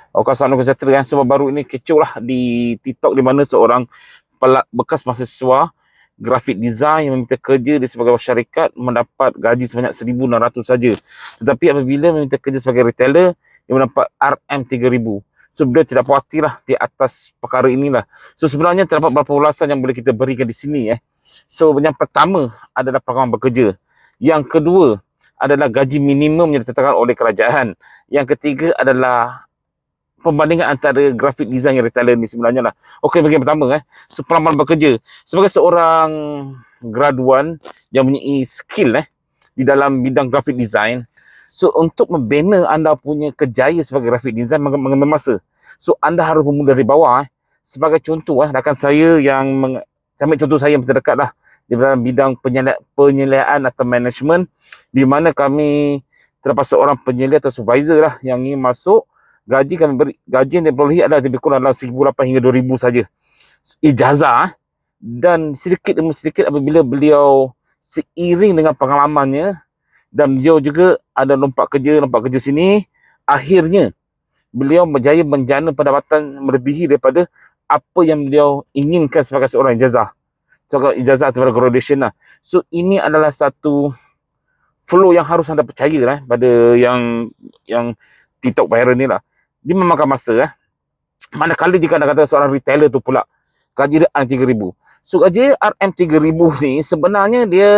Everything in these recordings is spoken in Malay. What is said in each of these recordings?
Assalamualaikum sejahtera. Sebab baru ini kecoh lah di TikTok, di mana seorang bekas mahasiswa grafik design yang meminta kerja di sebagai syarikat mendapat gaji sebanyak 1,600 saja. Tetapi apabila meminta kerja sebagai retailer, dia mendapat RM3,000. So beliau tidak puas hati lah di atas perkara inilah. So sebenarnya terdapat beberapa ulasan yang boleh kita berikan di sini. So yang pertama adalah pengalaman bekerja. Yang kedua adalah gaji minimum yang ditetapkan oleh kerajaan. Yang ketiga adalah perbandingan antara grafik design dan retailer ni sebenarnya lah. Okey, bahagian pertama so, pengalaman bekerja. Sebagai seorang graduan yang mempunyai skill di dalam bidang grafik design, so untuk membina anda punya kejayaan sebagai grafik design mengambil masa. So anda harus memulai dari bawah. Sebagai contoh rakan saya yang ambil contoh saya yang terdekat lah di dalam bidang penyeliaan atau management, di mana kami terdapat seorang penyelia atau supervisor lah yang ingin masuk. Gaji yang diperolehi adalah lebih kurang dalam 1,800 hingga 2,000 saja. Ijazah dan sedikit demi sedikit apabila beliau seiring dengan pengalamannya dan beliau juga ada lompat kerja sini, akhirnya beliau berjaya menjana pendapatan melebihi daripada apa yang beliau inginkan sebagai seorang ijazah. Sebagai ijazah atau graduation lah. So ini adalah satu flow yang harus anda percaya pada yang TikTok viral ni lah. Dia memakan masa manakala jika anda kata seorang retailer tu pula gaji dia RM3,000. So gaji RM3,000 ni sebenarnya dia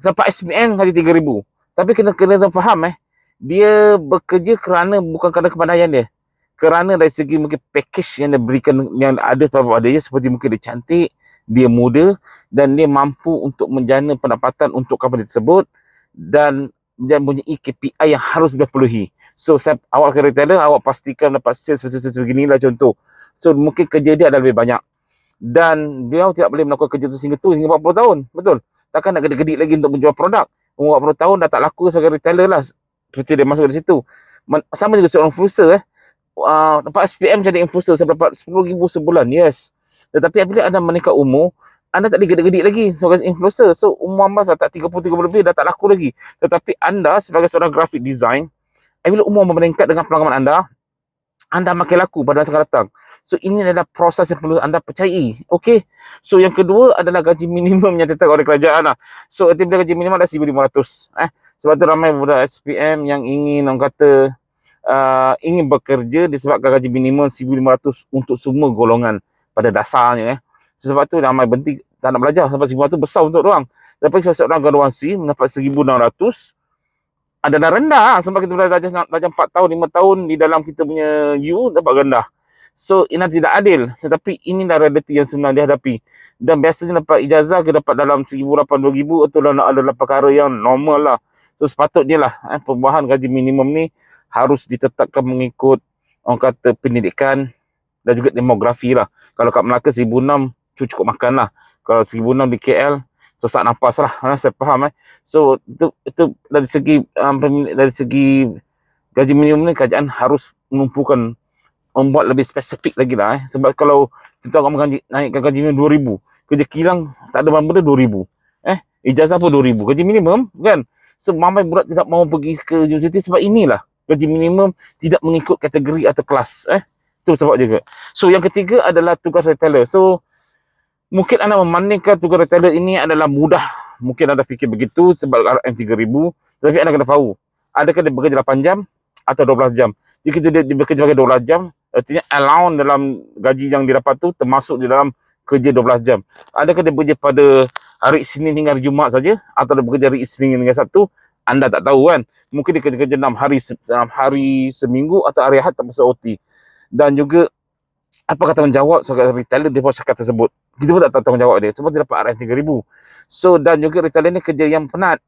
sampai SPM gaji RM3,000. Tapi kena faham dia bekerja kerana bukan kerana kepandaian dia. Kerana dari segi mungkin package yang dia berikan yang ada pada dia, seperti mungkin dia cantik, dia muda dan dia mampu untuk menjana pendapatan untuk company tersebut dan mempunyai KPI yang harus dipenuhi. So, awak ke retailer, awak pastikan dapat sales seperti beginilah contoh. So, mungkin kerja dia ada lebih banyak. Dan dia tidak boleh melakukan kerja itu hingga 40 tahun. Betul? Takkan nak gedik-gedik lagi untuk menjual produk. Umur 40 tahun dah tak laku sebagai retailer lah. Seperti dia masuk di situ. Sama juga seorang influencer. Dapat SPM jadi influencer, saya dapat 10,000 sebulan. Yes. Tetapi apabila anda meningkat umur, anda tak digedik-gedik lagi sebagai influencer. So, umur anda tak 30 lebih, dah tak laku lagi. Tetapi anda sebagai seorang graphic design, apabila umur meningkat dengan pengalaman anda makin laku pada masa akan datang. So, ini adalah proses yang perlu anda percayai. Okey. So, yang kedua adalah gaji minimum yang ditetapkan oleh kerajaan lah. So, apabila gaji minimum adalah 1,500. Sebab tu ramai budak SPM yang ingin, orang kata, ingin bekerja disebabkan gaji minimum 1,500 untuk semua golongan pada dasarnya. Sebab tu ramai berhenti tak nak belajar sebab 1,500 besar untuk orang. Tapi kalau seorang graduasi mendapat 1,600 adalah rendah sebab kita belajar 4 tahun, 5 tahun di dalam kita punya dapat rendah. So, ini tidak adil. Tetapi inilah realiti yang sebenarnya dihadapi. Dan biasanya dapat ijazah ke dapat dalam 1,800, 2,000 itu adalah perkara yang normal lah. So, sepatutnya lah perubahan gaji minimum ni harus ditetapkan mengikut orang kata pendidikan dan juga demografi lah. Kalau kat Melaka 1,600 cukup makan lah. Kalau 1,600 di KL sesak nafas lah. Saya faham So itu dari segi gaji minimum ni kerajaan harus menumpukan, membuat lebih spesifik lagi lah Sebab kalau kita akan naikkan gaji minimum 2,000, kerja kilang tak ada benda 2,000. Ijazah pun 2,000. Gaji minimum kan. So ramai budak tidak mahu pergi ke universiti sebab inilah gaji minimum tidak mengikut kategori atau kelas. Itu sebab juga. So yang ketiga adalah tugas retailer. So mungkin anda memandangkan tugas retailer ini adalah mudah. Mungkin anda fikir begitu sebab RM3,000. Tapi anda kena tahu, adakah dia bekerja 8 jam atau 12 jam? Jika dia bekerja sebagai 12 jam, artinya allowance dalam gaji yang didapat tu termasuk di dalam kerja 12 jam. Adakah dia bekerja pada hari Isnin hingga hari Jumaat saja atau dia bekerja hari Isnin hingga Sabtu? Anda tak tahu kan. Mungkin dia kerja 6 hari seminggu atau hari Ahad tanpa OT. Dan juga apakah tanggungjawab sebagai retailer di bawah syarikat tersebut? Kita pun tak tahu tanggungjawab dia sebab dia dapat RM3,000. So, dan juga retailer ni kerja yang penat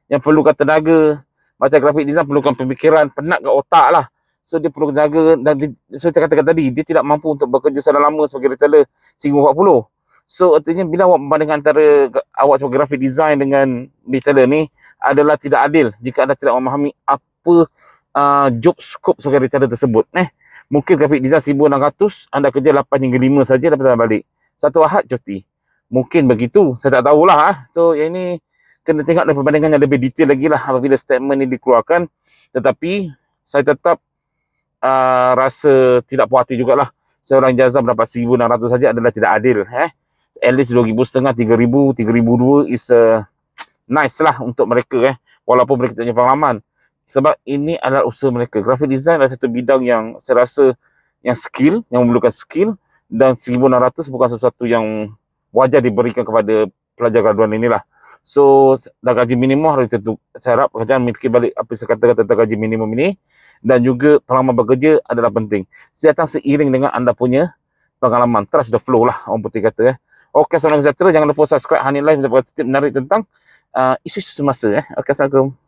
yang perlukan tenaga. Macam grafik design perlukan pemikiran, penat kat otak lah. So, dia perlu tenaga dan saya katakan tadi, dia tidak mampu untuk bekerja secara lama sebagai retailer sehingga 40. So, artinya bila awak membandingkan antara awak sebagai grafik design dengan retailer ni adalah tidak adil jika anda tidak memahami apa job scope sebagai retailer tersebut. Mungkin grafik design 1,600, anda kerja 8 hingga 5 saja dapat balik. Satu Ahad cuti. Mungkin begitu. Saya tak tahulah. So, yang ini kena tengok dan perbandingan yang lebih detail lagi lah apabila statement ini dikeluarkan. Tetapi, saya tetap rasa tidak puas hati jugalah. Seorang ijazah mendapat 1,600 saja adalah tidak adil. At least 2,500, 3,000, 3,200 is nice lah untuk mereka. Walaupun mereka tak punya pengalaman. Sebab ini adalah usaha mereka. Graphic design adalah satu bidang yang saya rasa yang skill, yang memerlukan skill, dan 1,600 bukan sesuatu yang wajar diberikan kepada pelajar graduan inilah. So, dah gaji minimum harus tentu. Saya harap kerajaan memikir balik apa yang saya katakan tentang gaji minimum ini, dan juga pengalaman bekerja adalah penting. Saya datang seiring dengan anda punya pengalaman. Trust the flow lah, orang putih kata. Okey, Assalamualaikum sejahtera. Jangan lupa subscribe Hani Live untuk dapat tip menarik tentang isu-isu semasa. Okey, Assalamualaikum.